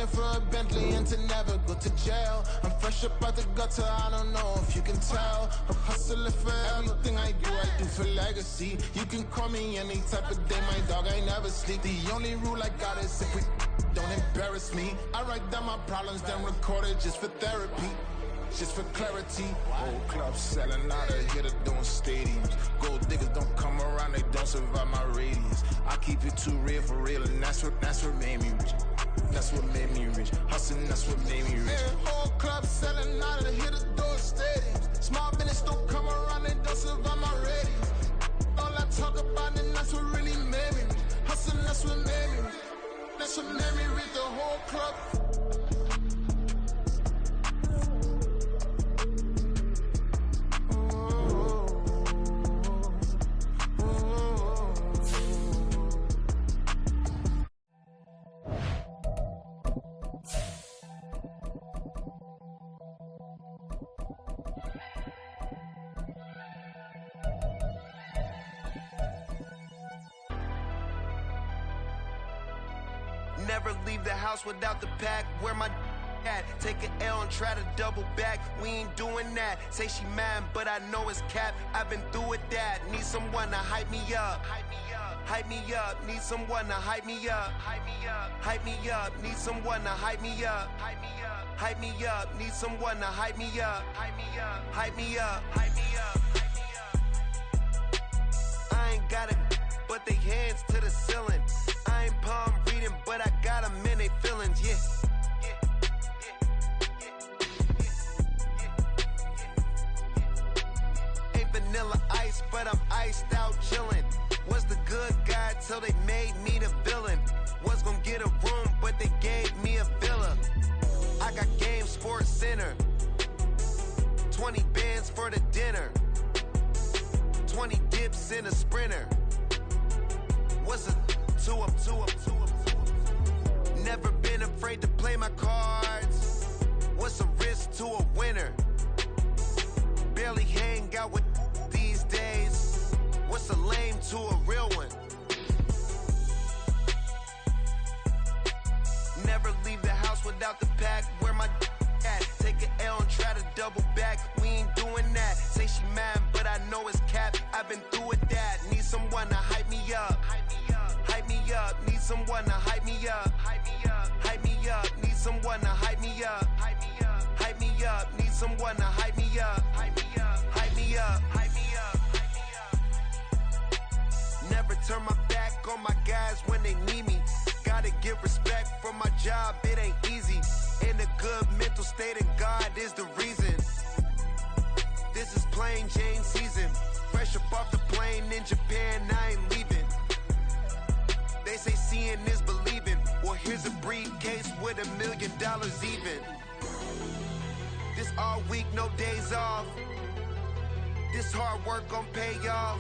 paying for a Bentley and to never go to jail. I'm fresh up out the gutter, I don't know if you can tell. I'm hustling for everything I do for legacy. You can call me any type of day, my dog, I never sleep. The only rule I got is if we don't embarrass me. I write down my problems, then record it just for therapy. Just for clarity. Whole club selling out of here to doing stadiums. Gold diggers don't come around, they don't survive my radius. I keep it too real for real, and that's what made me rich. That's what made me rich. Hustling, that's what made me rich. Yeah, whole club selling out of here to doing stadiums. Small business don't come around, they don't survive my radius. All I talk about, and that's what really made me rich. Hustling, that's what made me rich. That's what made me rich, the whole club. Never leave the house without the pack. Where my at? Take an L and try to double back. We ain't doing that. Say she mad, but I know it's cap. I've been through with that. Need someone to hype me up. Hype me up. Hype me up. Need someone to hype me up. Hype me up. Hype me up. Need someone to hype me up. Hype me up. Hype me up. Need someone to hype me up. Hype me up. Hype me up. Hype me up. Hype me up. I ain't got it, but they hands to the ceiling. I ain't palm reading, but I got them in they feelings, yeah. Ain't vanilla ice, but I'm iced out chillin'. Was the good guy till they made me the villain. Was gonna get a room, but they gave me a villa. I got game, Sports Center. 20 bands for the dinner. 20 dips in a Sprinter. What's a two up? Never been afraid to play my cards. What's a risk to a winner? Barely hang out with these days. What's a lame to a real one? Never leave the house without the pack. Where my at? Take an L and try to double back. We ain't doing that. Say she mad, but I know it's cap. I've been through with that. Need someone to hype me up. Hype me up. Hype me up. Need someone to hype me up. Hype me up. Hype me up. Need someone to hype me up. Hype me up. Hype me up. Need someone to hype me up. Hype me up. Hype me up. Hype me up. Hype me up. Never turn my back on my guys when they need me. Gotta give respect for my job, it ain't easy. In a good mental state, and God is the reason. This is plain Jane season. Fresh up off the plane in Japan, I ain't leaving. They say seeing is believing. Well, here's a briefcase with $1 million even. This all week, no days off. This hard work gon' pay off.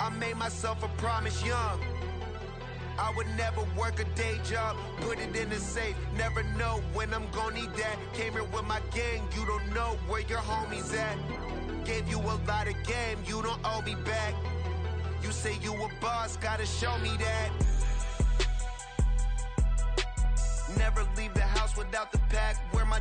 I made myself a promise young. I would never work a day job, put it in the safe. Never know when I'm gon' need that. Came here with my gang, you don't know where your homies at. Gave you a lot of game, you don't owe me back. You say you a boss, gotta show me that. Never leave the house without the pack. Where my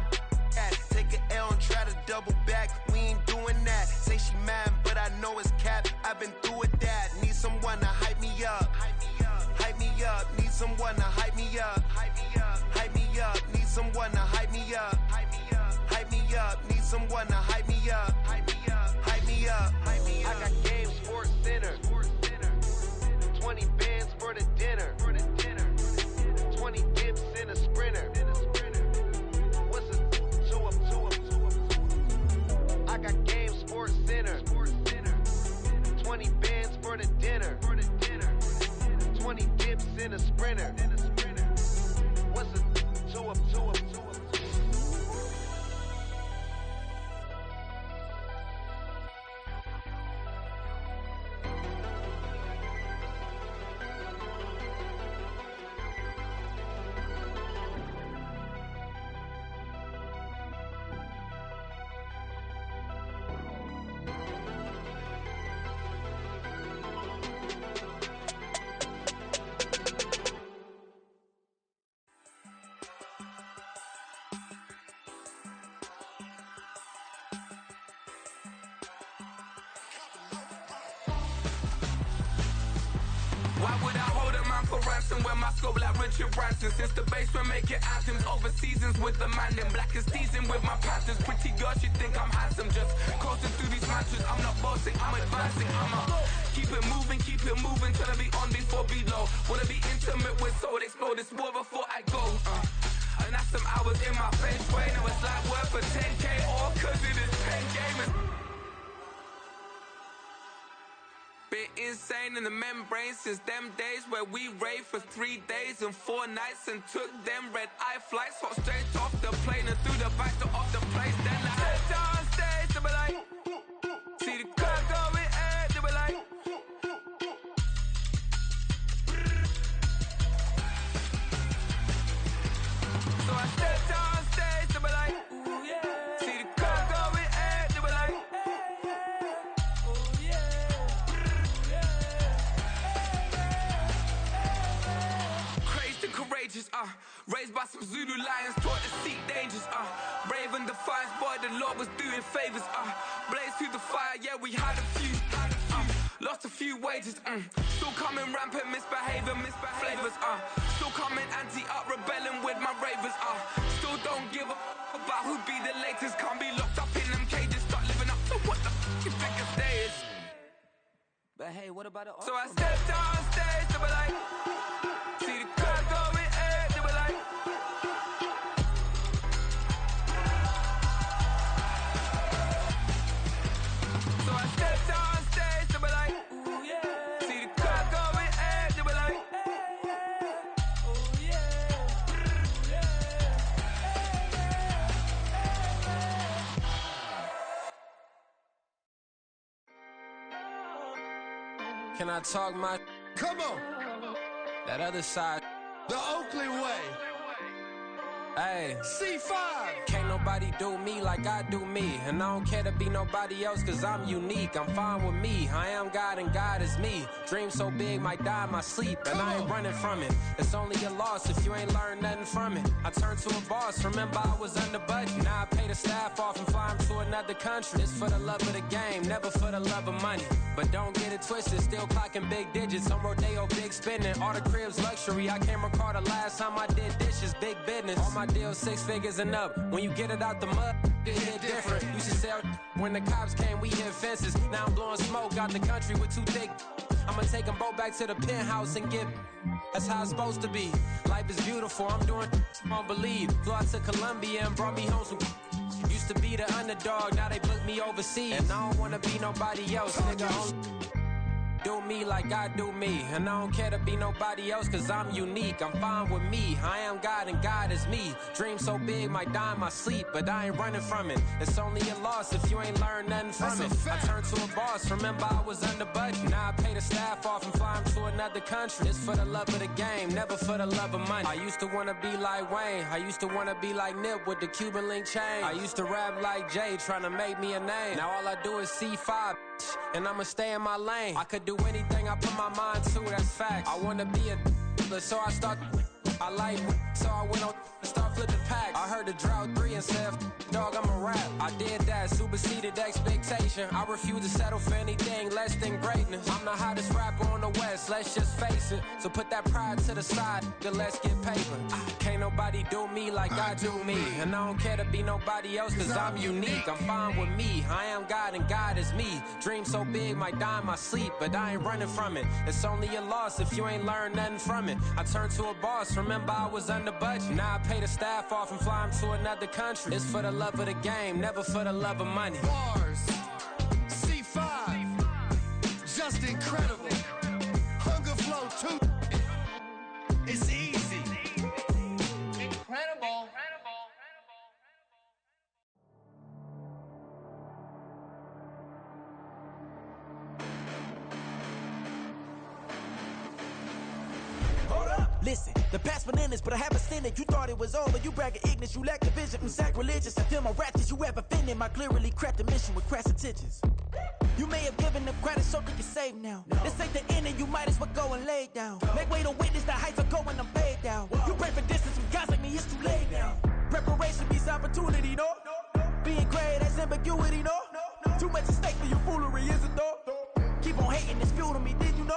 at? Take an L and try to double back. We ain't doing that. Say she mad, but I know it's cap. I've been through with that. Need someone to hype me up. Hype me up. Hype me up. Need someone to hype me up. Hype me up. Hype me up. Need someone to hype me up. Hype me up. Hype me up. Need someone to hype me up. Hype me up. Hype me up. Hype me up. I got game, Sports Center. 20 bands for the dinner. 20 dips in a Sprinter. What's a two up? I got game, Sports Center. 20 bands for the dinner. 20 dips in a Sprinter. Why would I hold a man for ransom when my scope like Richard Branson? Since the basement making anthems over seasons with the man, then black is seasoned with my patterns. Pretty girls, you think I'm handsome, just coasting through these matches. I'm not bossing, I'm advancing. Keep it moving, trying to be on before below. Wanna be intimate with soul, explode this war before I go. And that's some hours in my face way. Now it's like work for 10K, all cause it is pen gamers. Bit insane in the membrane since them days where we raved for 3 days and 4 nights and took them red eye flights, hot straight off the plane and through the back door of the place. Then I head down stage, they were like, see the crowd going ahead, they were like, so I stepped on stage, they were like, ooh yeah. See the crowd going ahead, they were like, ooh yeah. Crazed and courageous, raised by some Zulu lions, taught to seek dangers, brave and defiant, boy, the Lord was doing favors, blaze through the fire, yeah, we had a few, lost a few wages, still coming rampant, misbehaving, flavors, still coming anti-up, rebelling with my ravers, still don't give a about who be the latest, can't be locked up in them cages, start living up to what the you think a day is. But hey, what about it? So I stepped on stage, they were like, see the crowd going ahead, they were like, so I stepped on stage, they were like, ooh yeah. See the crowd going ahead, they were like, ooh yeah. Can I talk my? Come on, That other side? the Oakley way. Hey. C5. Can't nobody do me like I do me. And I don't care to be nobody else cause I'm unique. I'm fine with me, I am God and God is me. Dream so big might die in my sleep. And I ain't running from it. It's only a loss if you ain't learned nothing from it. I turned to a boss, remember I was under budget. Now I pay the staff off and fly them to another country. It's for the love of the game, never for the love of money. But don't get it twisted, still clocking big digits. On Rodeo, big spending, all the cribs luxury. I can't recall the last time I did dishes, big business. All my deals 6 figures and up. When you get it out the mud, it hit different. Used to sell when the cops came, we hit fences. Now I'm blowing smoke out the country with 2 thick. I'ma take them both back to the penthouse and get. That's how it's supposed to be. Life is beautiful, I'm doing won't believe. Flew out to Colombia and brought me home some. Used to be the underdog, now they book me overseas. And I don't wanna be nobody else, nigga. Do me like I do me. And I don't care to be nobody else cause I'm unique. I'm fine with me, I am God and God is me. Dream so big might die in my sleep, but I ain't running from it. It's only a loss if you ain't learned nothing from it. I turned to a boss, remember I was under budget. Now I pay the staff off and fly them to another country. It's for the love of the game, never for the love of money. I used to wanna be like Wayne, I used to wanna be like Nip with the Cuban link chain. I used to rap like Jay, trying to make me a name. Now all I do is C5, and I'ma stay in my lane. I could do anything I put my mind to, that's fact. I wanna be a so I start. I like so I went on and start flipping packs. I heard the drought 3 and said, dog, I'm a rap. I did that, superseded expectation. I refuse to settle for anything less than greatness. I'm the hottest rapper on the West, let's just face it. So put that pride to the side, then let's get paper. Can't nobody do me like I do me. And I don't care to be nobody else cause I'm unique. I'm fine with me, I am God and God is me. Dream so big might die in my sleep, but I ain't running from it. It's only a loss if you ain't learned nothing from it. I turned to a boss, remember I was under budget. Now I pay the staff off and fly them to another country. It's for the love of the game, never for the love of money. Bars. C5. Just incredible. Hunger flow too. It's easy. Incredible. Listen, the past bananas, but I haven't seen it. You thought it was over, you bragging ignorance, you lack the vision from sacrilegious. I feel my ratchets, you have offended my clearly crafted mission with crass intentions. You may have given them credit so they can save now. This ain't the end and you might as well go and lay down. Make way to witness the heights are going, I'm paid down. You pray for distance from guys like me, it's too late now. Preparation beats opportunity, no? Being great, that's ambiguity, no? Too much at stake for your foolery, is it though? Keep on hating, it's fuel to me, did you know?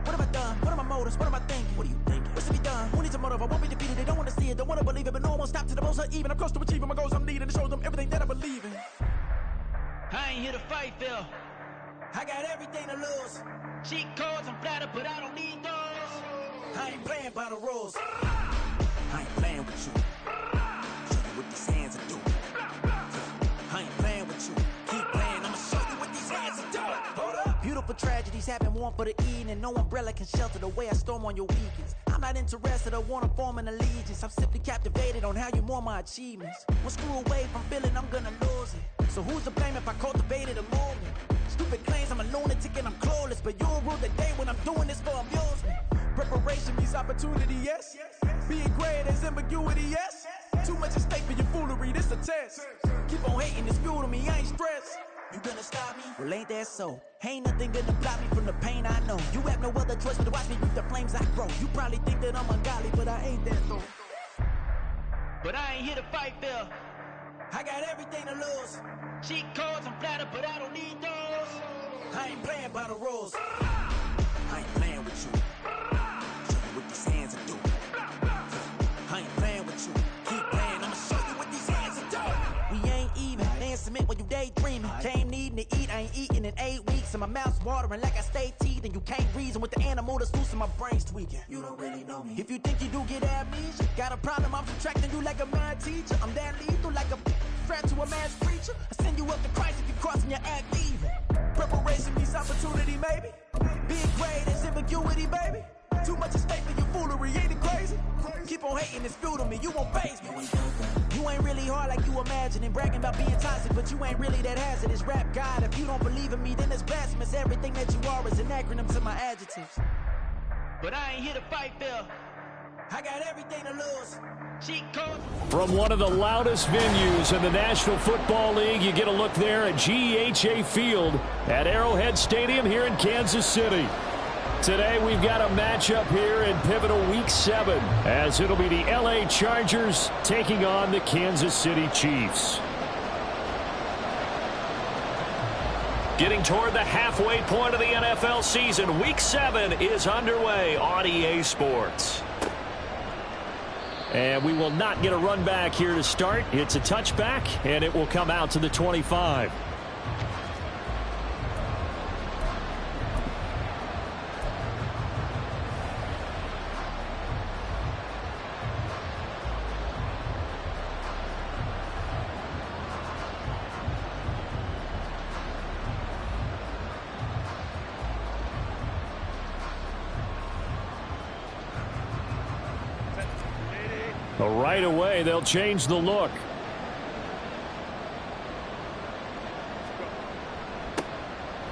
What have I done? motives? What am I thinking? What are you thinking? What's to be done? Who needs a motive? I won't be defeated. They don't want to see it, don't want to believe it, but no one won't stop to the most even. I'm close to achieving my goals. I'm needing to show them everything that I believe in. I ain't here to fight, Phil. I got everything to lose. Cheat codes, I'm flattered, but I don't need those. I ain't playing by the rules. I ain't playing with you. Show you what these hands are doing. I ain't playing with you. Keep playing, I'ma show you what these hands are doing. Hold up. Beautiful tragedies happen, one for the evening. No umbrella can shelter the way I storm on your weekends. I'm not interested or wanna form an allegiance. I'm simply captivated on how you mourn my achievements. One screw away from feeling I'm gonna lose it. So who's to blame if I cultivated a movement? Stupid claims I'm a lunatic and I'm clueless, but you'll rule the day when I'm doing this for amusement. Preparation means opportunity, yes. Being great is ambiguity, yes. Too much at stake for your foolery, this a test. Keep on hating, it's fuel to me, I ain't stressed. You gonna stop me? Well, ain't that so? Ain't nothing gonna block me from the pain I know. You have no other choice but to watch me reap the flames I grow. You probably think that I'm ungodly, but I ain't that though. But I ain't here to fight, Phil. I got everything to lose. Cheat codes, I'm flattered, but I don't need those. I ain't playing by the rules. I ain't playing with you. Show you what these hands are doing. I ain't playing with you. Keep playing, I'ma show you what these hands are doing. We ain't even. They submit when you daydreaming. Came needing to eat, I ain't eating in 8 weeks. And my mouth's watering like I stay teeth. And you can't reason with the animal that's loose and my brain's tweaking. You don't really know me. If you think you do get amnesia, got a problem, I'm subtracting you like a mad teacher. I'm that lethal like a threat to a man's preacher. I send you up to Christ if you crossing your act evil. Preparation means opportunity, maybe. Being great is ambiguity, baby. Too much at stake for your foolery, ain't it crazy? Keep on hating, it's fuel to me, you won't faze me. You ain't really hard like you imagine and bragging about being toxic, but you ain't really that hazardous. Rap God, if you don't believe in me, then it's blasphemous. Everything that you are is an acronym to my adjectives. But I ain't here to fight, Phil. I got everything to lose. Cheat codes. From one of the loudest venues in the National Football League, you get a look there at GEHA Field at Arrowhead Stadium here in Kansas City. Today we've got a matchup here in pivotal Week 7, as it'll be the LA Chargers taking on the Kansas City Chiefs. Getting toward the halfway point of the NFL season, Week 7 is underway on EA Sports. And we will not get a run back here to start. It's a touchback, and it will come out to the 25. Right away, they'll change the look.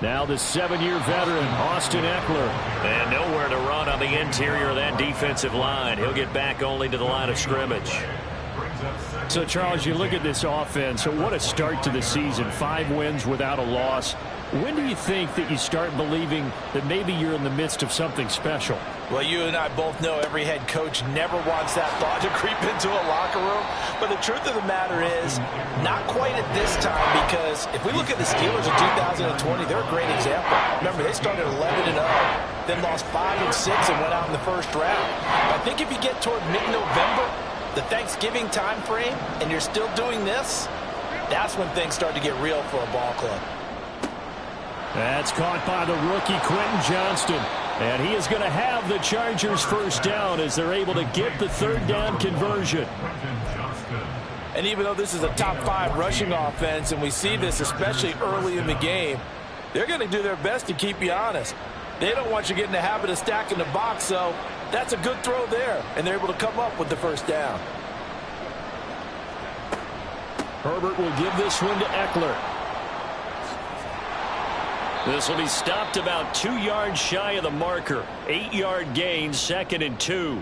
Now the 7-year veteran, Austin Eckler. And nowhere to run on the interior of that defensive line. He'll get back only to the line of scrimmage. So, Charles, you look at this offense. So what a start to the season. 5 wins without a loss. When do you think that you start believing that maybe you're in the midst of something special? Well, you and I both know every head coach never wants that thought to creep into a locker room. But the truth of the matter is, not quite at this time, because if we look at the Steelers in 2020, they're a great example. Remember, they started 11-0, then lost 5 and 6 and went out in the first round. I think if you get toward mid-November, the Thanksgiving time frame, and you're still doing this, that's when things start to get real for a ball club. That's caught by the rookie Quentin Johnston. And he is going to have the Chargers first down as they're able to get the third down conversion. And even though this is a top 5 rushing offense, and we see this especially early in the game, they're going to do their best to keep you honest. They don't want you getting the habit of stacking the box, so that's a good throw there, and they're able to come up with the first down. Herbert will give this one to Eckler. This will be stopped about 2 yards shy of the marker. 8-yard gain, 2nd and 2.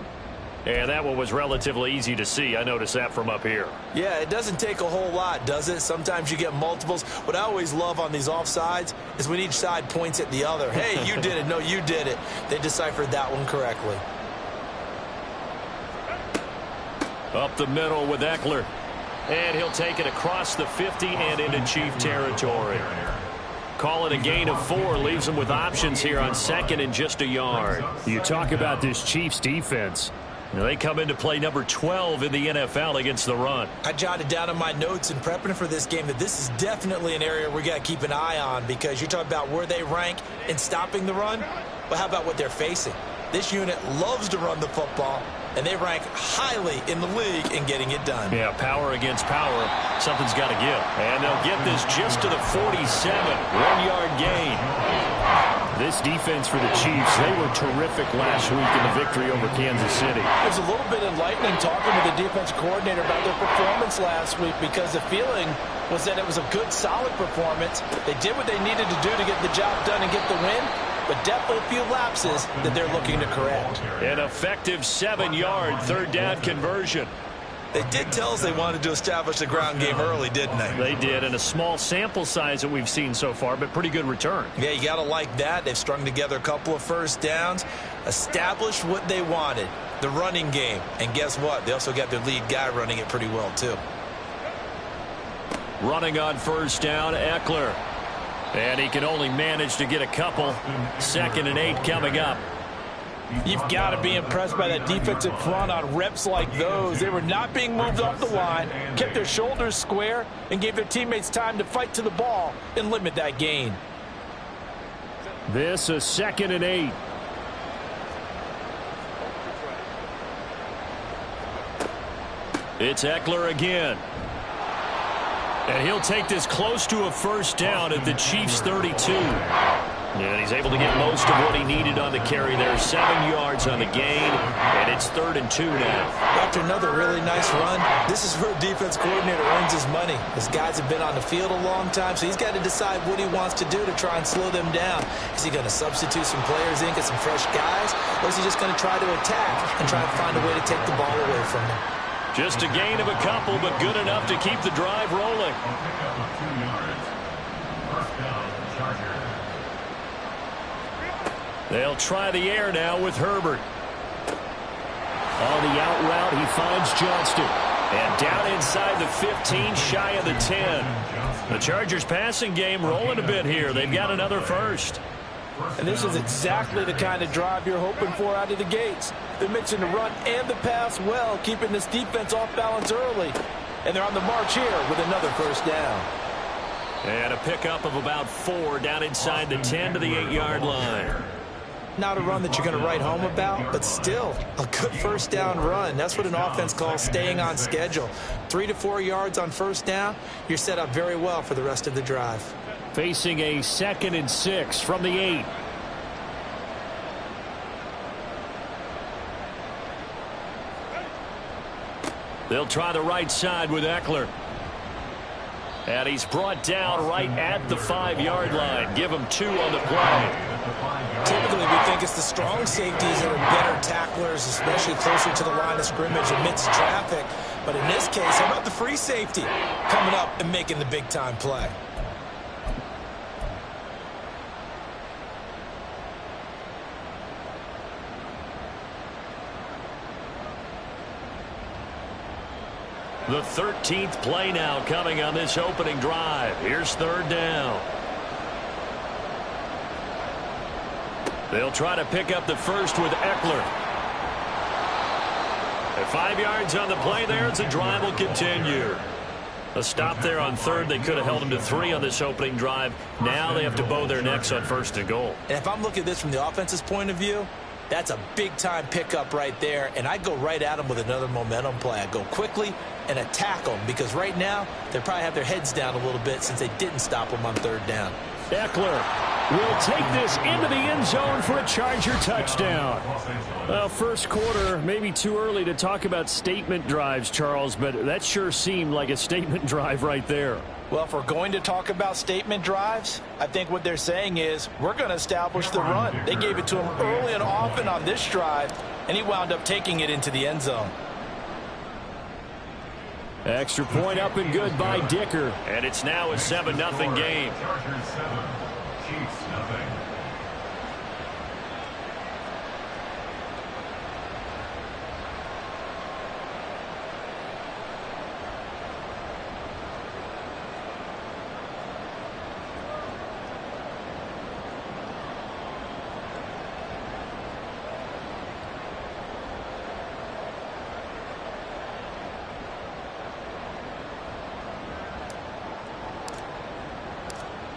And that one was relatively easy to see. I noticed that from up here. Yeah, it doesn't take a whole lot, does it? Sometimes you get multiples. What I always love on these offsides is when each side points at the other. Hey, you did it. No, you did it. They deciphered that one correctly. Up the middle with Eckler. And he'll take it across the 50 and into Chief territory. call it a gain of 4. Leaves them with options here on 2nd and just a yard. You talk about this Chiefs defense. Now they come into play number 12 in the NFL against the run. I jotted down in my notes in prepping for this game that this is definitely an area we got to keep an eye on, because you're talking about where they rank in stopping the run. Well, how about what they're facing? This unit loves to run the football, and they rank highly in the league in getting it done. Yeah, power against power. Something's got to give. And they'll get this just to the 47. 1-yard gain. This defense for the Chiefs, they were terrific last week in the victory over Kansas City. It was a little bit enlightening talking with the defense coordinator about their performance last week, because the feeling was that it was a good, solid performance. They did what they needed to do to get the job done and get the win, but definitely a few lapses that they're looking to correct. An effective 7-yard third down conversion. They did tell us they wanted to establish the ground game early, didn't they? They did, and a small sample size that we've seen so far, but pretty good return. Yeah, you got to like that. They've strung together a couple of first downs, established what they wanted, the running game. And guess what? They also got their lead guy running it pretty well, too. Running on first down, Eckler. And he can only manage to get a couple. 2nd and 8 coming up. You've got to be impressed by that defensive front on reps like those. They were not being moved off the line, kept their shoulders square, and gave their teammates time to fight to the ball and limit that gain. This is 2nd and 8. It's Eckler again. And he'll take this close to a first down at the Chiefs' 32. And he's able to get most of what he needed on the carry there. 7 yards on the gain, and it's 3rd and 2 now. After another really nice run, this is where a defense coordinator earns his money. His guys have been on the field a long time, so he's got to decide what he wants to do to try and slow them down. Is he going to substitute some players in, get some fresh guys, or is he just going to try to attack and try and find a way to take the ball away from them? Just a gain of a couple, but good enough to keep the drive rolling. They'll try the air now with Herbert. On the out route, he finds Johnston. And down inside the 15, shy of the 10. The Chargers passing game rolling a bit here. They've got another first. And this is exactly the kind of drive you're hoping for out of the gates. They're mixing the run and the pass well, keeping this defense off balance early. And they're on the march here with another first down. And a pickup of about 4 down inside the 10 to the 8-yard line. Not a run that you're going to write home about, but still a good first down run. That's what an offense calls staying on schedule. 3 to 4 yards on first down, you're set up very well for the rest of the drive. Facing a 2nd and 6 from the 8. They'll try the right side with Eckler. And he's brought down right at the 5-yard line. Give him 2 on the play. Typically, we think it's the strong safeties that are better tacklers, especially closer to the line of scrimmage amidst traffic. But in this case, how about the free safety coming up and making the big-time play? The 13th play now coming on this opening drive. Here's 3rd down. They'll try to pick up the first with Eckler. At 5 yards on the play there, the drive will continue. A stop there on 3rd. They could have held him to 3 on this opening drive. Now they have to bow their necks on 1st and goal. And if I'm looking at this from the offense's point of view, that's a big-time pickup right there, and I go right at them with another momentum play. I go quickly and attack them, because right now they probably have their heads down a little bit since they didn't stop them on 3rd down. Eckler will take this into the end zone for a Charger touchdown. Well, first quarter, maybe too early to talk about statement drives, Charles, but that sure seemed like a statement drive right there. Well, if we're going to talk about statement drives, I think what they're saying is we're going to establish the run. They gave it to him early and often on this drive, and he wound up taking it into the end zone. Extra point up and good by Dicker. And it's now a 7-0 game.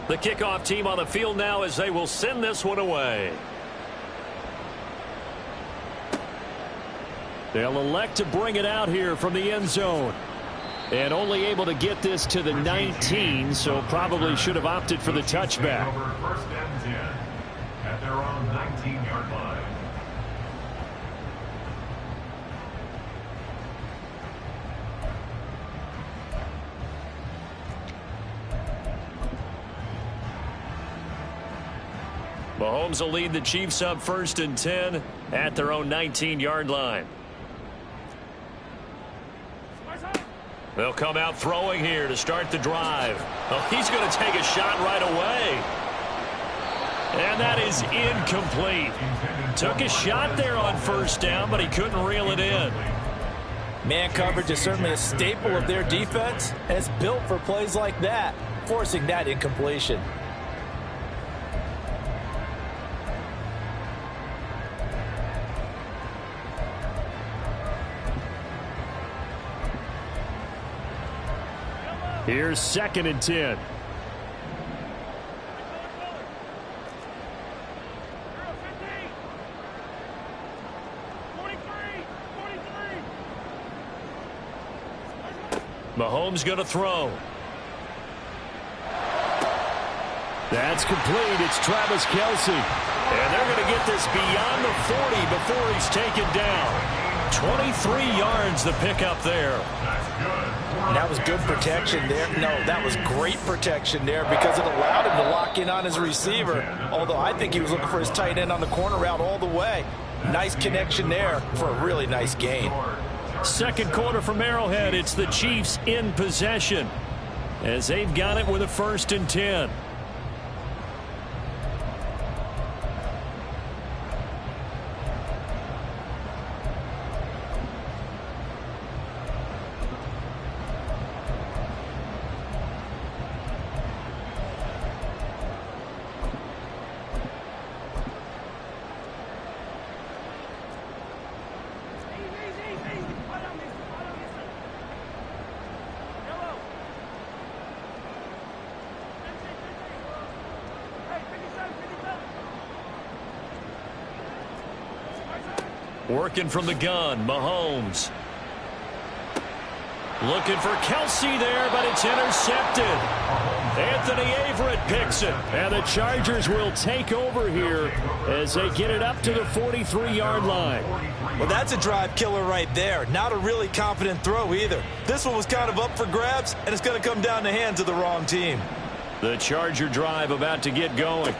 The kickoff team on the field now as they will send this one away. They'll elect to bring it out here from the end zone. And only able to get this to the 19, so probably should have opted for the touchback. First and 10 at their own 19-yard line. Mahomes will lead the Chiefs up 1st and 10 at their own 19-yard line. They'll come out throwing here to start the drive. Oh, he's going to take a shot right away. And that is incomplete. Took a shot there on 1st down, but he couldn't reel it in. Man coverage is certainly a staple of their defense, and it's built for plays like that, forcing that incompletion. Here's 2nd and 10. Mahomes going to throw. That's complete. It's Travis Kelce. And they're going to get this beyond the 40 before he's taken down. 23 yards the pickup there. And that was good protection there. No, that was great protection there because it allowed him to lock in on his receiver. Although I think he was looking for his tight end on the corner route all the way. Nice connection there for a really nice gain. Second quarter from Arrowhead. It's the Chiefs in possession as they've got it with a 1st and 10. Working from the gun, Mahomes. Looking for Kelce there, but it's intercepted. Anthony Averett picks it. And the Chargers will take over here as they get it up to the 43-yard line. Well, that's a drive killer right there. Not a really confident throw either. This one was kind of up for grabs, and it's going to come down the hands of the wrong team. The Charger drive about to get going.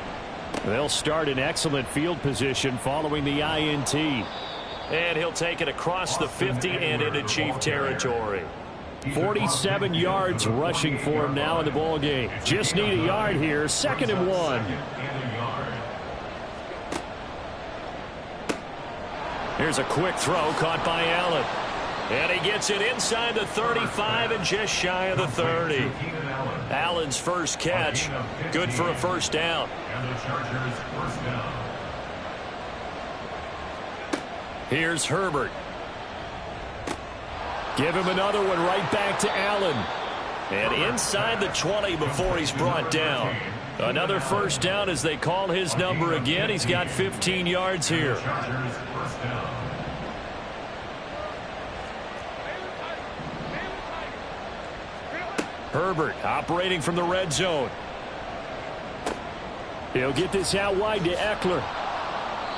They'll start in excellent field position following the INT. And he'll take it across the 50 and into Chief territory. 47 yards rushing for him now in the ball game. Just need a yard here. 2nd and 1. Here's a quick throw caught by Allen. And he gets it inside the 35 and just shy of the 30. Allen's first catch. Good for a 1st down. And the Chargers' 1st down. Here's Herbert. Give him another one right back to Allen. And inside the 20 before he's brought down. Another 1st down as they call his number again. He's got 15 yards here. Herbert operating from the red zone. He'll get this out wide to Eckler.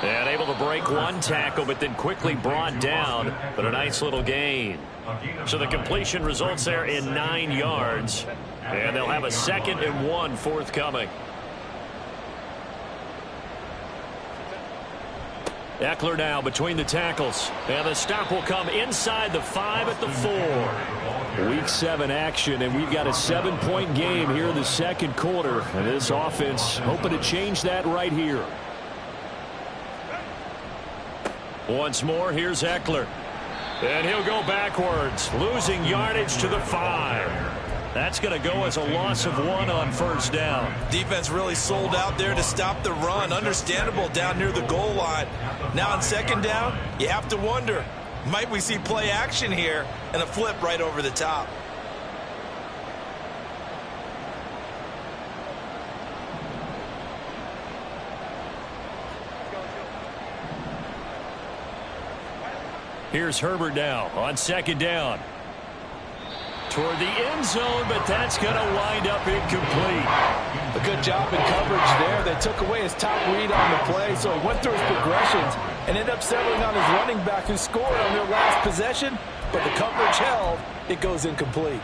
And able to break one tackle, but then quickly brought down. But a nice little gain. So the completion results there in 9 yards. And they'll have a 2nd and 1 forthcoming. Eckler now between the tackles. And the stop will come inside the 5 at the 4. Week 7 action, and we've got a 7-point game here in the 2nd quarter. And this offense hoping to change that right here. Once more, here's Eckler. And he'll go backwards, losing yardage to the 5. That's going to go as a loss of 1 on 1st down. Defense really sold out there to stop the run. Understandable down near the goal line. Now on 2nd down, you have to wonder, might we see play action here and a flip right over the top? Here's Herbert now on second down. Toward the end zone, but that's going to wind up incomplete. A good job in coverage there. They took away his top read on the play, so he went through his progressions and ended up settling on his running back who scored on their last possession, but the coverage held. It goes incomplete.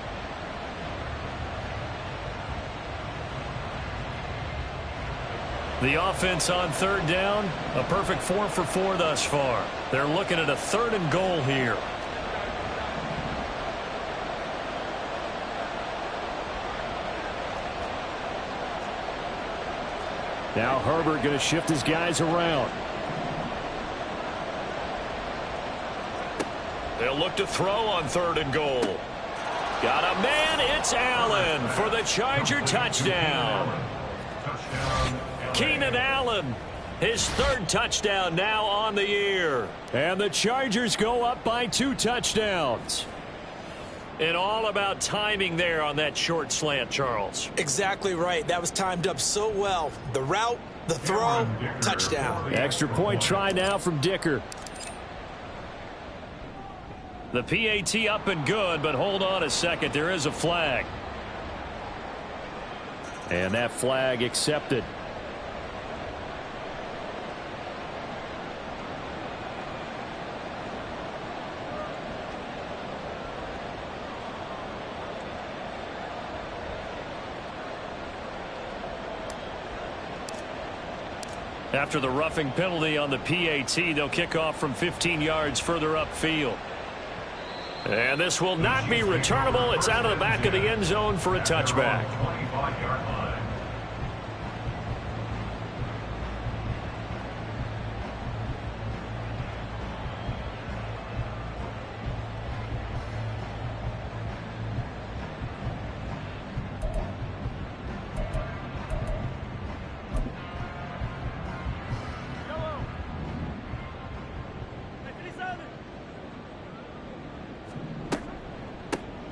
The offense on third down, a perfect 4 for 4 thus far. They're looking at a 3rd and goal here. Now Herbert going to shift his guys around. They'll look to throw on 3rd and goal. Got a man, it's Allen for the Charger touchdown. Keenan Allen, his 3rd touchdown now on the year. And the Chargers go up by 2 touchdowns. And all about timing there on that short slant, Charles. Exactly right. That was timed up so well. The route, the throw, touchdown. Extra point try now from Dicker. The PAT up and good, but hold on a second. There is a flag. And that flag accepted. After the roughing penalty on the PAT, they'll kick off from 15 yards further upfield. And this will not be returnable. It's out of the back of the end zone for a touchback.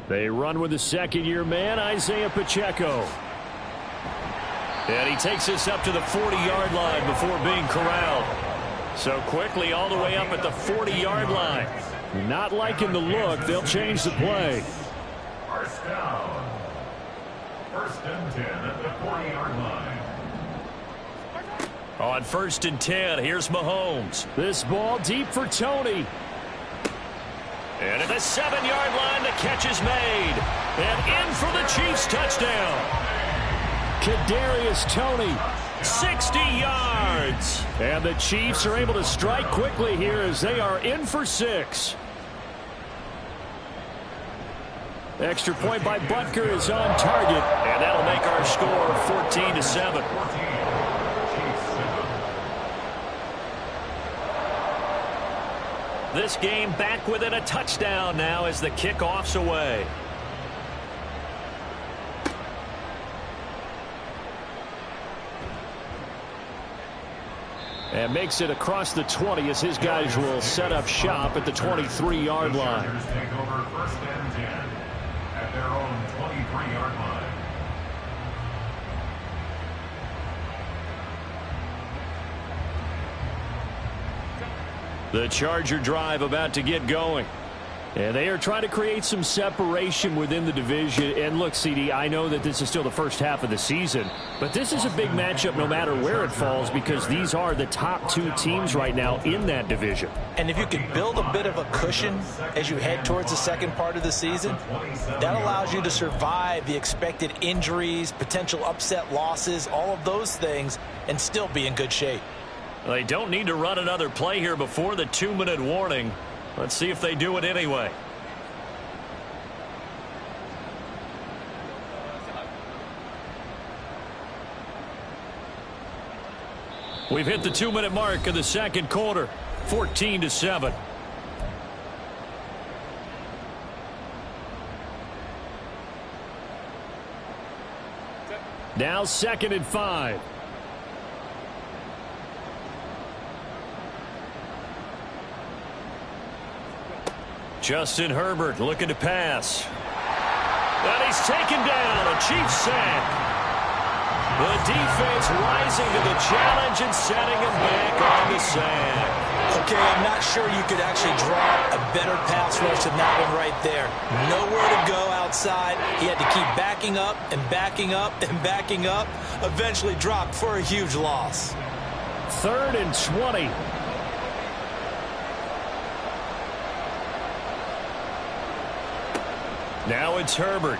They run with the second-year man, Isaiah Pacheco. And he takes us up to the 40-yard line before being corralled. So quickly all the way up at the 40-yard line. Not liking the look. They'll change the play. First down. 1st and 10 at the 40-yard line. On 1st and 10, here's Mahomes. This ball deep for Tony. And at the 7-yard line, the catch is made. And in for the Chiefs touchdown. Kadarius Toney. 60 yards. And the Chiefs are able to strike quickly here as they are in for 6. Extra point by Butker is on target. And that'll make our score 14-7. This game back within a touchdown now as the kickoff's away. And makes it across the 20 as his guys will set up shop at the 23-yard line. Take over 1st and 10 at their own 23-yard line. The Charger drive about to get going. And they are trying to create some separation within the division. And look, CD, I know that this is still the first half of the season, but this is a big matchup no matter where it falls because these are the top 2 teams right now in that division. And if you can build a bit of a cushion as you head towards the second part of the season, that allows you to survive the expected injuries, potential upset losses, all of those things, and still be in good shape. They don't need to run another play here before the 2-minute warning. Let's see if they do it anyway. We've hit the 2-minute mark of the second quarter. 14-7. Now 2nd and 5. Justin Herbert looking to pass. And he's taken down. A Chiefs sack. The defense rising to the challenge and setting him back on the sack. Okay, I'm not sure you could actually draw a better pass rush than that one right there. Nowhere to go outside. He had to keep backing up and backing up and backing up. Eventually dropped for a huge loss. 3rd and 20. Now it's Herbert.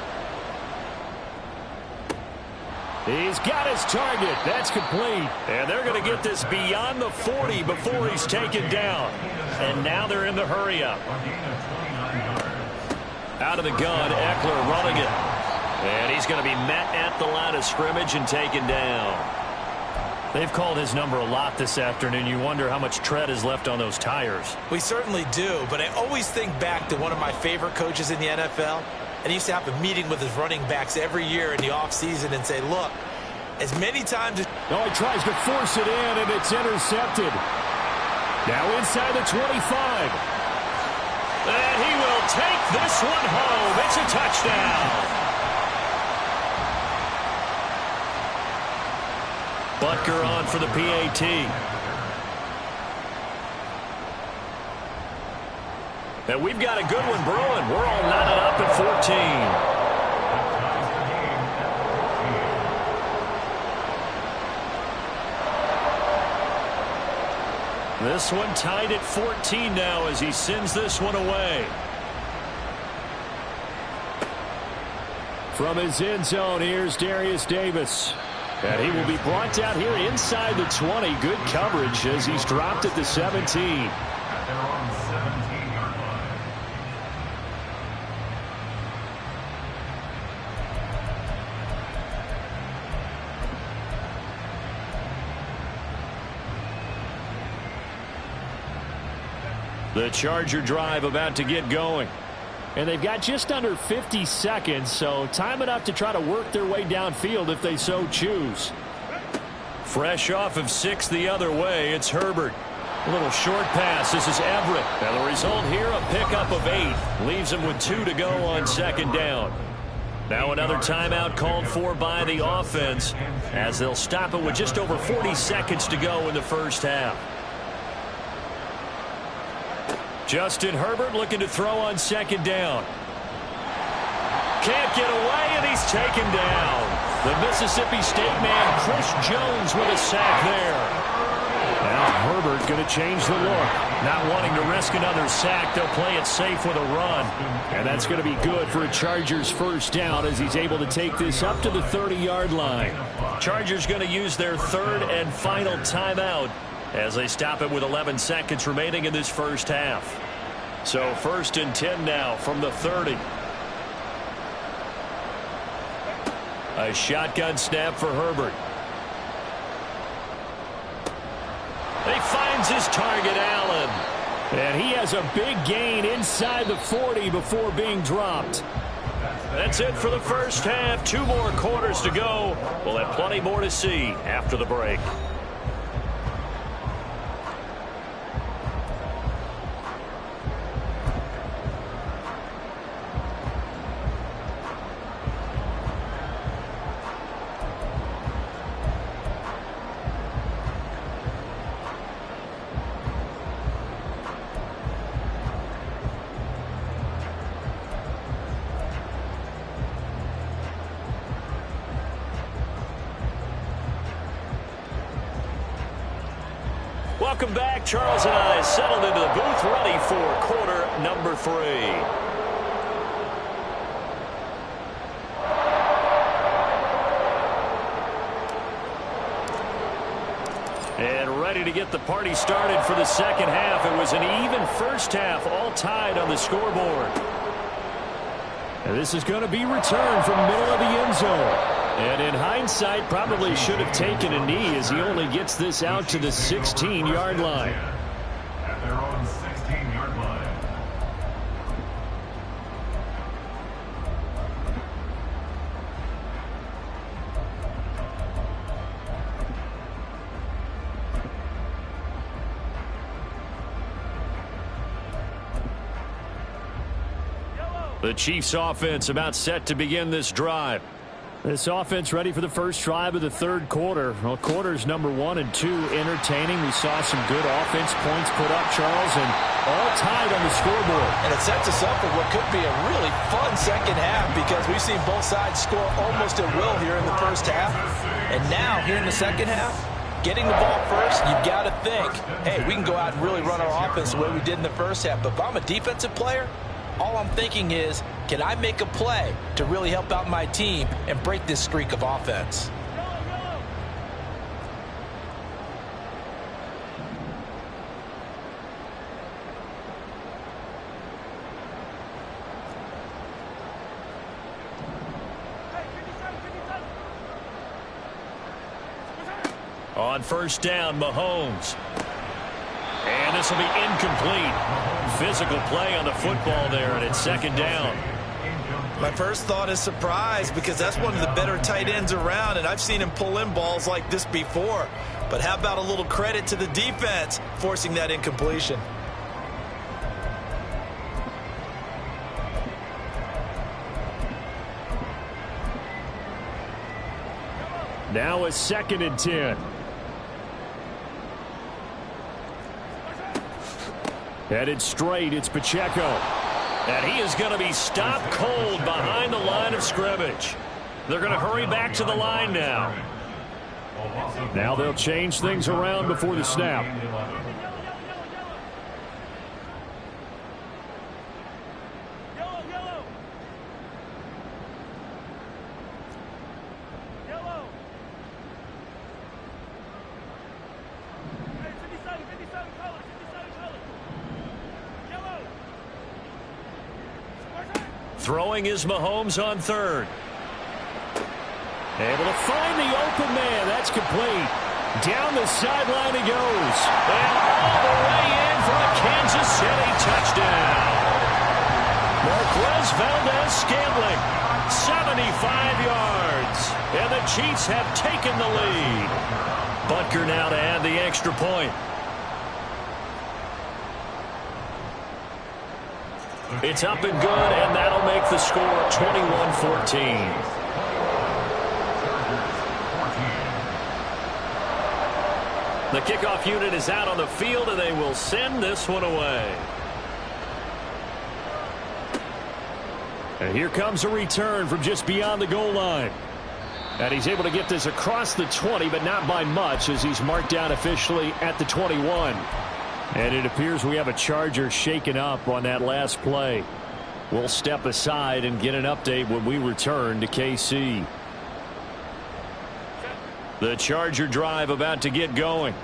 He's got his target. That's complete. And they're going to get this beyond the 40 before he's taken down. And now they're in the hurry-up. Out of the gun, Eckler running it. And he's going to be met at the line of scrimmage and taken down. They've called his number a lot this afternoon. You wonder how much tread is left on those tires. We certainly do, but I always think back to one of my favorite coaches in the NFL. And he used to have a meeting with his running backs every year in the offseason and say, look, as many times as... Oh, he tries to force it in, and it's intercepted. Now inside the 25. And he will take this one home. It's a touchdown. Butker on for the PAT. And we've got a good one brewing. We're all knotted up at 14. This one tied at 14 now as he sends this one away. From his end zone, here's Darius Davis. And he will be brought down here inside the 20. Good coverage as he's dropped at the 17. The Charger drive about to get going. And they've got just under 50 seconds, so time enough to try to work their way downfield if they so choose. Fresh off of 6 the other way, it's Herbert. A little short pass. This is Everett. And the result here, a pickup of 8. Leaves him with 2 to go on 2nd down. Now another timeout called for by the offense as they'll stop it with just over 40 seconds to go in the first half. Justin Herbert looking to throw on 2nd down. Can't get away, and he's taken down. The Mississippi State man, Chris Jones, with a sack there. Now Herbert going to change the look. Not wanting to risk another sack, they'll play it safe with a run. And that's going to be good for a Chargers first down as he's able to take this up to the 30-yard line. Chargers going to use their 3rd and final timeout as they stop it with 11 seconds remaining in this first half. So 1st and 10 now from the 30. A shotgun snap for Herbert. He finds his target, Allen. And he has a big gain inside the 40 before being dropped. That's it for the first half. 2 more quarters to go. We'll have plenty more to see after the break. Welcome back. Charles and I settled into the booth, ready for quarter number 3. And ready to get the party started for the second half. It was an even first half, all tied on the scoreboard. And this is going to be returned from middle of the end zone. And in hindsight, probably should have taken a knee as he only gets this out to the 16-yard line. At their own 16-yard line. The Chiefs offense about set to begin this drive. This offense ready for the first drive of the third quarter. Well, quarters number 1 and 2 entertaining. We saw some good offense points put up, Charles, and all tied on the scoreboard. And it sets us up for what could be a really fun second half because we've seen both sides score almost at will here in the first half. And now, here in the second half, getting the ball first, you've got to think, hey, we can go out and really run our offense the way we did in the first half. But if I'm a defensive player, all I'm thinking is, can I make a play to really help out my team and break this streak of offense? On first down, Mahomes. And this will be incomplete. Physical play on the football there, and it's second down. My first thought is surprise because that's one of the better tight ends around, and I've seen him pull in balls like this before. But how about a little credit to the defense forcing that incompletion? Now a second and 10. Headed straight, it's Pacheco. And he is going to be stopped cold behind the line of scrimmage. They're going to hurry back to the line now. Now they'll change things around before the snap. Throwing is Mahomes on third. Able to find the open man. That's complete. Down the sideline he goes. And all the way in for a Kansas City touchdown. Marquez Valdez-Scantling, 75 yards. And the Chiefs have taken the lead. Butker now to add the extra point. It's up and good, and that'll make the score 21-14. The kickoff unit is out on the field, and they will send this one away. And here comes a return from just beyond the goal line. And he's able to get this across the 20, but not by much, as he's marked down officially at the 21. And it appears we have a Charger shaken up on that last play. We'll step aside and get an update when we return to KC. The Charger drive about to get going.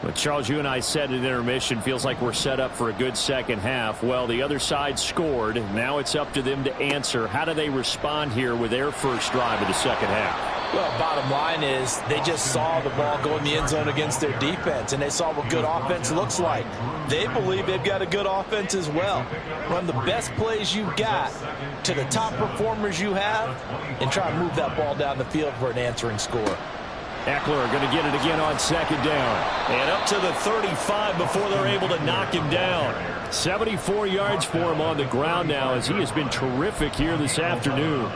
But Charles, you and I said at intermission, feels like we're set up for a good second half. Well, the other side scored. Now it's up to them to answer. How do they respond here with their first drive of the second half? Well, bottom line is they just saw the ball go in the end zone against their defense, and they saw what good offense looks like. They believe they've got a good offense as well. Run the best plays you've got to the top performers you have and try and move that ball down the field for an answering score. Eckler going to get it again on second down. And up to the 35 before they're able to knock him down. 74 yards for him on the ground now, as he has been terrific here this afternoon.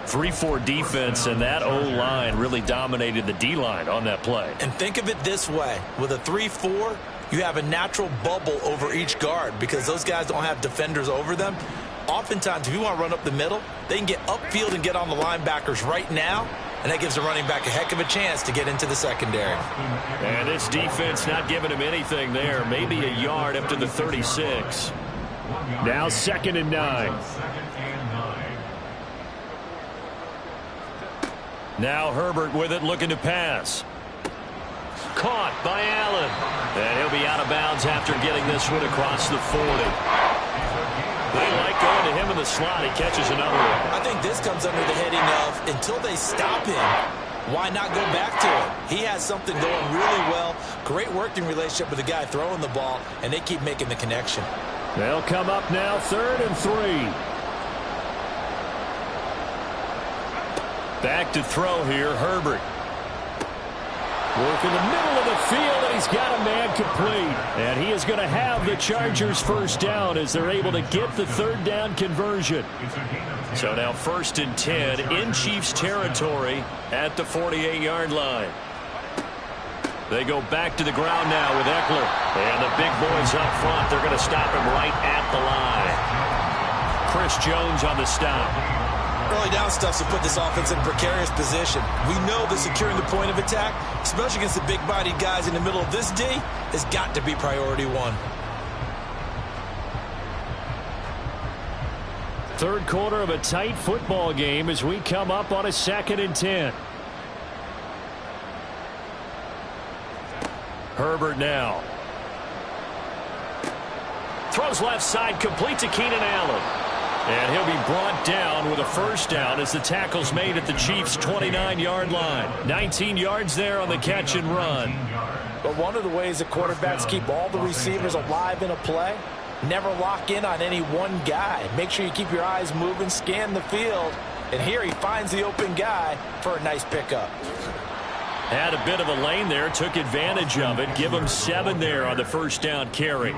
3-4 defense, and that O-line really dominated the D-line on that play. And think of it this way. With a 3-4, you have a natural bubble over each guard because those guys don't have defenders over them. Oftentimes, if you want to run up the middle, they can get upfield and get on the linebackers right now, and that gives the running back a heck of a chance to get into the secondary. And this defense not giving him anything there. Maybe a yard up to the 36. Now 2nd and 9. Now Herbert with it, looking to pass. Caught by Allen. And he'll be out of bounds after getting this one across the 40. They like going to him in the slot. He catches another one. I think this comes under the heading of, until they stop him, why not go back to him? He has something going really well. Great working relationship with the guy throwing the ball, and they keep making the connection. They'll come up now 3rd and 3. Back to throw here, Herbert. Working the middle of the field, and he's got a man complete. And he is going to have the Chargers first down as they're able to get the third down conversion. So now 1st and 10 in Chiefs territory at the 48-yard line. They go back to the ground now with Eckler. And the big boys up front, they're going to stop him right at the line. Chris Jones on the stop. Early down stuff to put this offense in a precarious position. We know that securing the point of attack, especially against the big-bodied guys in the middle of this D, has got to be priority one. Third quarter of a tight football game as we come up on a 2nd and 10. Herbert now. Throws left side, complete to Keenan Allen. And he'll be brought down with a first down as the tackle's made at the Chiefs' 29-yard line. 19 yards there on the catch and run. But one of the ways that quarterbacks keep all the receivers alive in a play, never lock in on any one guy. Make sure you keep your eyes moving, scan the field. And here he finds the open guy for a nice pickup. Had a bit of a lane there, took advantage of it. Give him 7 there on the first down carry.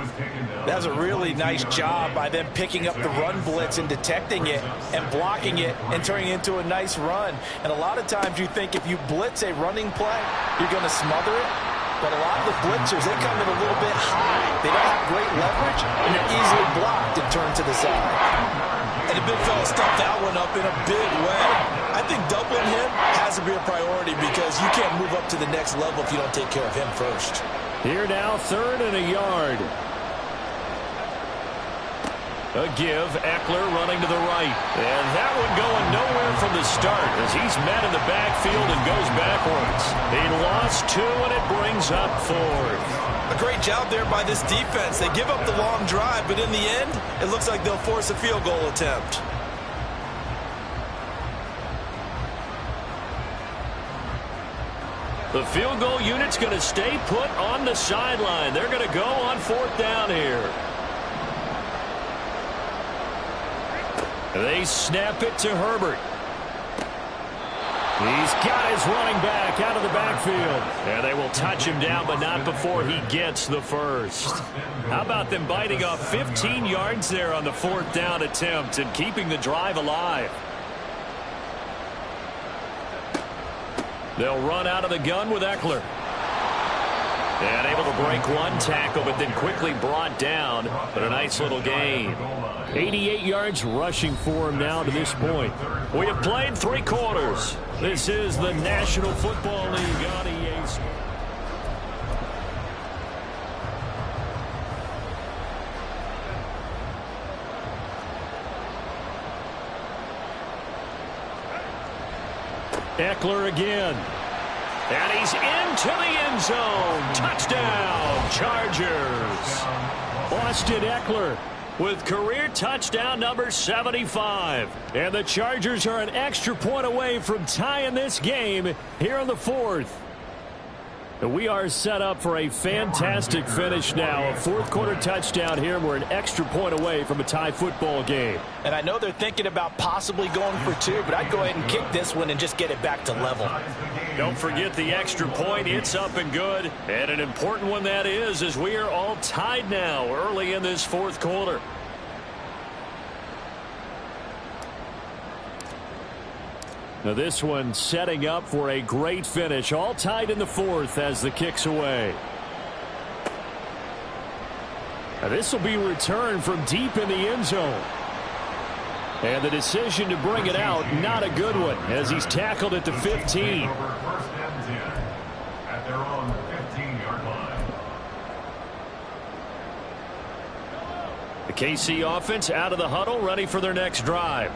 That was a really nice job by them picking up the run blitz and detecting it and blocking it and turning it into a nice run. And a lot of times you think if you blitz a running play, you're going to smother it. But a lot of the blitzers, they come in a little bit high. They don't have great leverage, and they're easily blocked and turned to the side. And the big fella stuffed that one up in a big way. I think doubling him has to be a priority because you can't move up to the next level if you don't take care of him first. Here now, 3rd and a yard. A give, Eckler running to the right. And that one going nowhere from the start as he's met in the backfield and goes backwards. He lost 2, and it brings up 4th. A great job there by this defense. They give up the long drive, but in the end, it looks like they'll force a field goal attempt. The field goal unit's going to stay put on the sideline. They're going to go on 4th down here. They snap it to Herbert. He's got his running back out of the backfield. And they will touch him down, but not before he gets the first. How about them biting off 15 yards there on the 4th down attempt and keeping the drive alive? They'll run out of the gun with Eckler. And able to break one tackle, but then quickly brought down. But a nice little gain. 88 yards rushing for him now to this point. We have played 3 quarters. This is the National Football League on EA Sports. Eckler again. And he's into the end zone. Touchdown, Chargers. Austin Eckler with career touchdown number 75. And the Chargers are an extra point away from tying this game here in the 4th. And we are set up for a fantastic finish now. A 4th quarter touchdown here. We're an extra point away from a tie football game. And I know they're thinking about possibly going for 2, but I'd go ahead and kick this one and just get it back to level. Don't forget the extra point. It's up and good. And an important one that is, as we are all tied now early in this 4th quarter. Now this one setting up for a great finish. All tied in the 4th as the kick's away. Now this will be returned from deep in the end zone. And the decision to bring it out, not a good one, as he's tackled at the 15. At their own 15-yard line. The KC offense out of the huddle, ready for their next drive.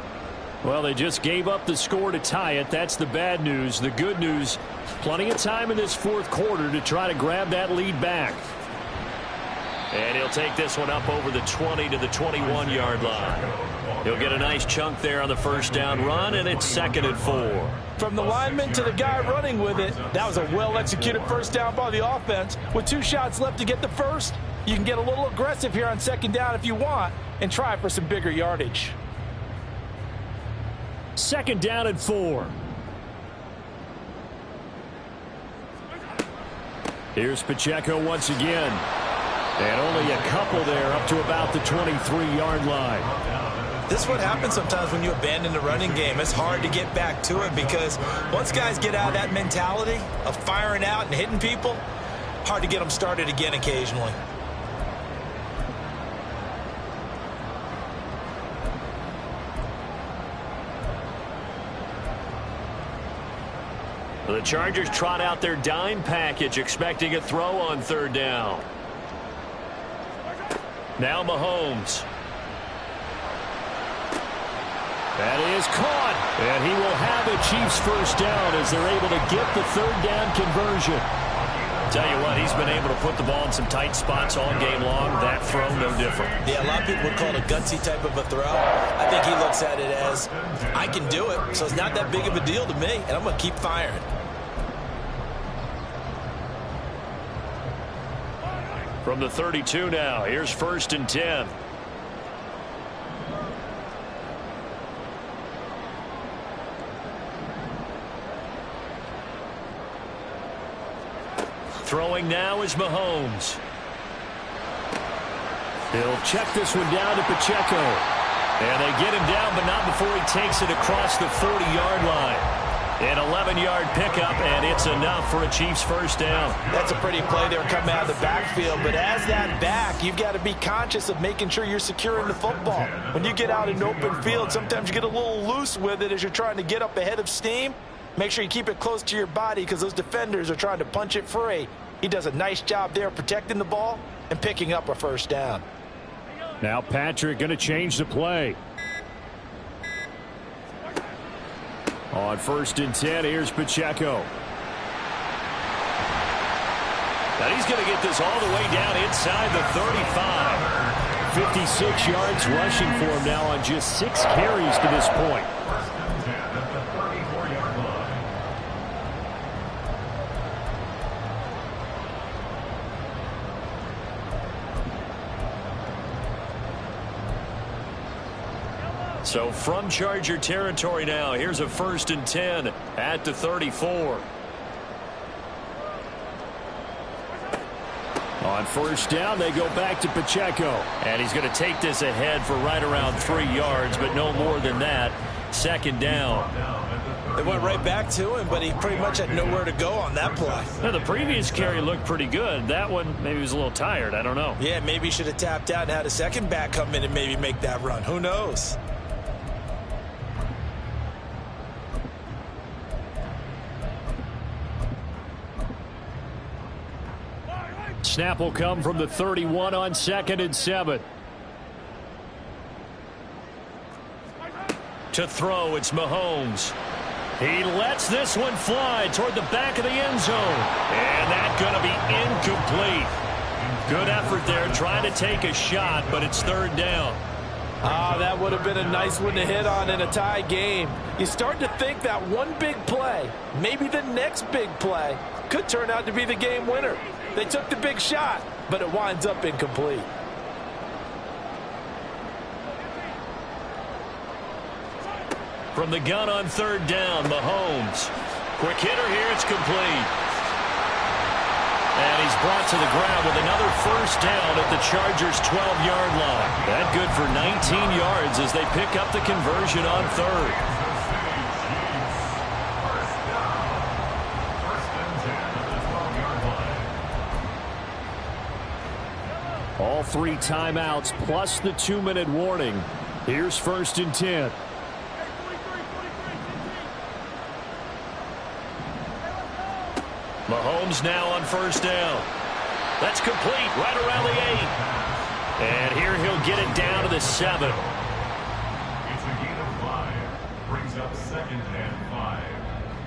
Well, they just gave up the score to tie it. That's the bad news. The good news, plenty of time in this 4th quarter to try to grab that lead back. And he'll take this one up over the 20 to the 21-yard line. He'll get a nice chunk there on the first down run, and it's 2nd and 4. From the lineman to the guy running with it, that was a well-executed first down by the offense. With 2 shots left to get the first, you can get a little aggressive here on 2nd down if you want and try for some bigger yardage. 2nd down and 4. Here's Pacheco once again. And only a couple there up to about the 23-yard line. This is what happens sometimes when you abandon the running game. It's hard to get back to it because once guys get out of that mentality of firing out and hitting people, hard to get them started again occasionally. The Chargers trot out their dime package, expecting a throw on third down. Now Mahomes. That is caught, and he will have a Chiefs first down as they're able to get the third down conversion. Tell you what, he's been able to put the ball in some tight spots all game long. That throw, no different. Yeah, a lot of people would call it a gutsy type of a throw. I think he looks at it as, I can do it, so it's not that big of a deal to me, and I'm going to keep firing. From the 32 now, here's 1st and 10. Throwing now is Mahomes. He'll check this one down to Pacheco. And they get him down, but not before he takes it across the 40-yard line. An 11-yard pickup, and it's enough for a Chiefs first down. That's a pretty play there coming out of the backfield, but as that back, you've got to be conscious of making sure you're securing the football. When you get out in open field, sometimes you get a little loose with it as you're trying to get up ahead of steam. Make sure you keep it close to your body because those defenders are trying to punch it free. He does a nice job there protecting the ball and picking up a first down. Now Patrick going to change the play. On 1st and 10, here's Pacheco. Now he's going to get this all the way down inside the 35. 56 yards rushing for him now on just 6 carries to this point. So from Charger territory now, here's a 1st and 10 at the 34. On 1st down, they go back to Pacheco. And he's going to take this ahead for right around 3 yards, but no more than that. 2nd down. They went right back to him, but he pretty much had nowhere to go on that play. Now, the previous carry looked pretty good. That one, maybe he was a little tired. I don't know. Yeah, maybe he should have tapped out and had a second back come in and maybe make that run. Who knows? Snap will come from the 31 on 2nd and 7. To throw, it's Mahomes. He lets this one fly toward the back of the end zone. And that's going to be incomplete. Good effort there trying to take a shot, but it's 3rd down. Ah, that would have been a nice one to hit on in a tie game. You start to think that one big play, maybe the next big play, could turn out to be the game winner. They took the big shot, but it winds up incomplete. From the gun on 3rd down, Mahomes. Quick hitter here, it's complete. And he's brought to the ground with another 1st down at the Chargers' 12-yard line. That good for 19 yards as they pick up the conversion on 3rd. All 3 timeouts plus the 2-minute warning. Here's 1st and 10. Mahomes now on 1st down. That's complete right around the 8. And here he'll get it down to the 7. It's a gain of 5. Brings up 2nd and 5.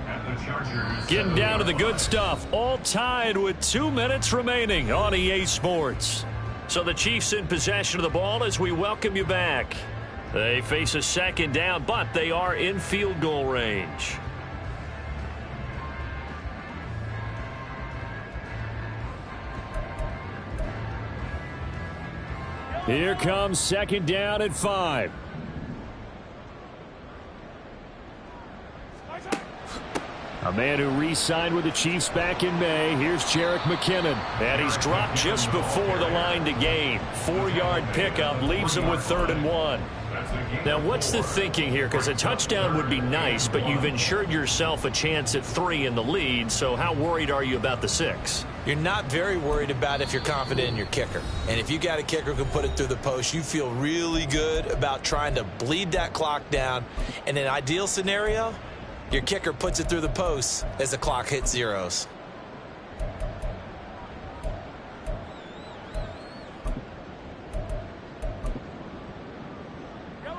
And the Chargers getting down to the good stuff. All tied with 2 minutes remaining on EA Sports. So the Chiefs in possession of the ball as we welcome you back. They face a 2nd down, but they are in field goal range. Here comes 2nd down at 5. A man who re-signed with the Chiefs back in May. Here's Jerick McKinnon. And he's dropped just before the line to gain. 4-yard pickup leaves him with 3rd and 1. Now, what's the thinking here? Because a touchdown would be nice, but you've ensured yourself a chance at 3 in the lead, so how worried are you about the 6? You're not very worried about if you're confident in your kicker. And if you got a kicker who can put it through the post, you feel really good about trying to bleed that clock down. In an ideal scenario, your kicker puts it through the post as the clock hits zeros.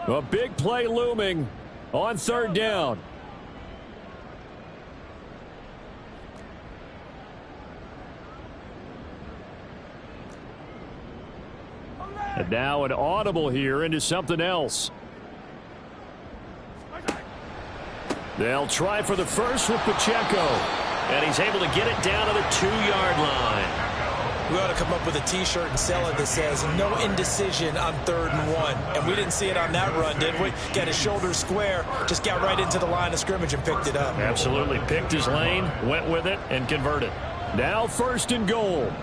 A big play looming on 3rd down. And now an audible here into something else. They'll try for the first with Pacheco. And he's able to get it down to the 2-yard line. We ought to come up with a T-shirt and sell it that says, no indecision on 3rd and 1. And we didn't see it on that run, did we? Got his shoulders square, just got right into the line of scrimmage and picked it up. Absolutely. Picked his lane, went with it, and converted. Now 1st and goal.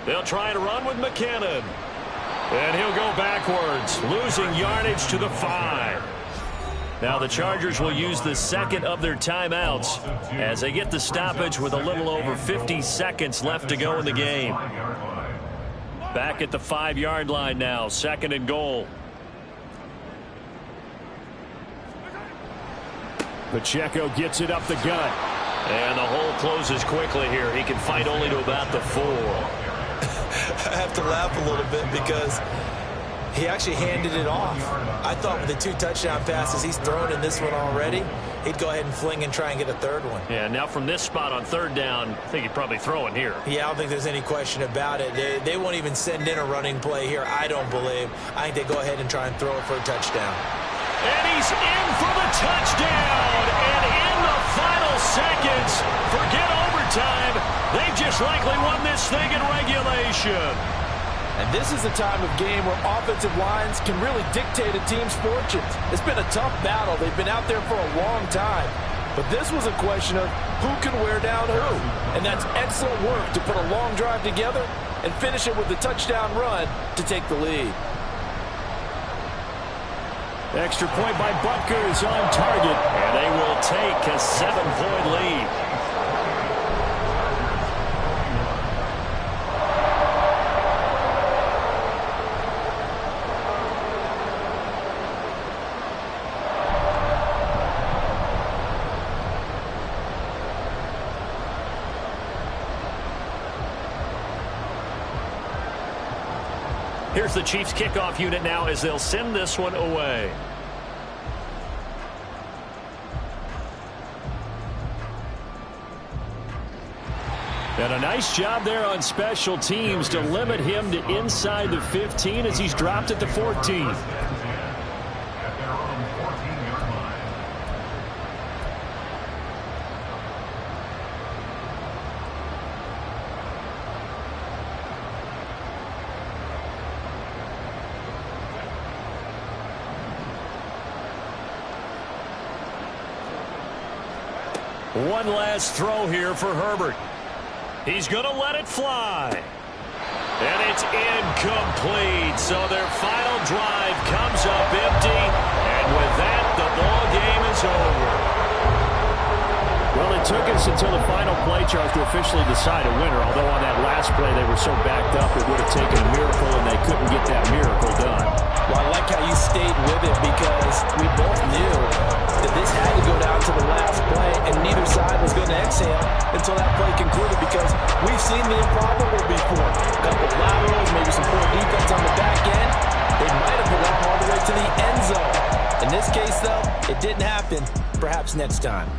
They'll try to run with McKinnon. And he'll go backwards, losing yardage to the 5. Now the Chargers will use the 2nd of their timeouts as they get the stoppage with a little over 50 seconds left to go in the game. Back at the 5-yard line now, 2nd and goal. Pacheco gets it up the gut. And the hole closes quickly here. He can fight only to about the 4. I have to laugh a little bit because he actually handed it off. I thought with the 2 touchdown passes he's thrown in this one already, he'd go ahead and fling and try and get a 3rd one. Yeah, now from this spot on 3rd down, I think he'd probably throw it here. Yeah, I don't think there's any question about it. They won't even send in a running play here, I don't believe. I think they go ahead and try and throw it for a touchdown. And he's in for the touchdown. And in the final seconds, forget overtime. They've just likely won this thing in regulation. And this is the time of game where offensive lines can really dictate a team's fortunes. It's been a tough battle. They've been out there for a long time. But this was a question of who can wear down who. And that's excellent work to put a long drive together and finish it with a touchdown run to take the lead. Extra point by Butker on target. And they will take a 7-point lead. Here's the Chiefs kickoff unit now as they'll send this one away. And a nice job there on special teams to limit him to inside the 15 as he's dropped at the 14. One last throw here for Herbert. He's going to let it fly. And it's incomplete. So their final drive comes up empty. And with that, the ball game is over. Well, it took us until the final play, Charles, to officially decide a winner. Although on that last play they were so backed up it would have taken a miracle, and they couldn't get that miracle done. Well, I like how you stayed with it because we both knew that this had to go down to the last play, and neither side was going to exhale until that play concluded because we've seen the improbable before. A couple of laterals, maybe some poor defense on the back end. They might have gone all the way to the end zone. In this case, though, it didn't happen. Perhaps next time.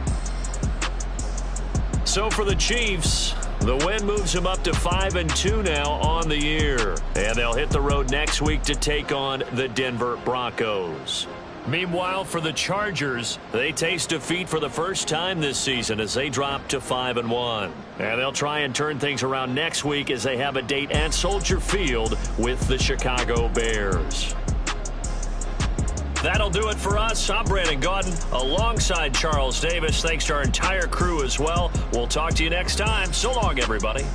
So for the Chiefs, the win moves them up to 5-2 now on the year. And they'll hit the road next week to take on the Denver Broncos. Meanwhile, for the Chargers, they taste defeat for the first time this season as they drop to 5-1. And they'll try and turn things around next week as they have a date at Soldier Field with the Chicago Bears. That'll do it for us. I'm Brandon Gaudin alongside Charles Davis. Thanks to our entire crew as well. We'll talk to you next time. So long, everybody.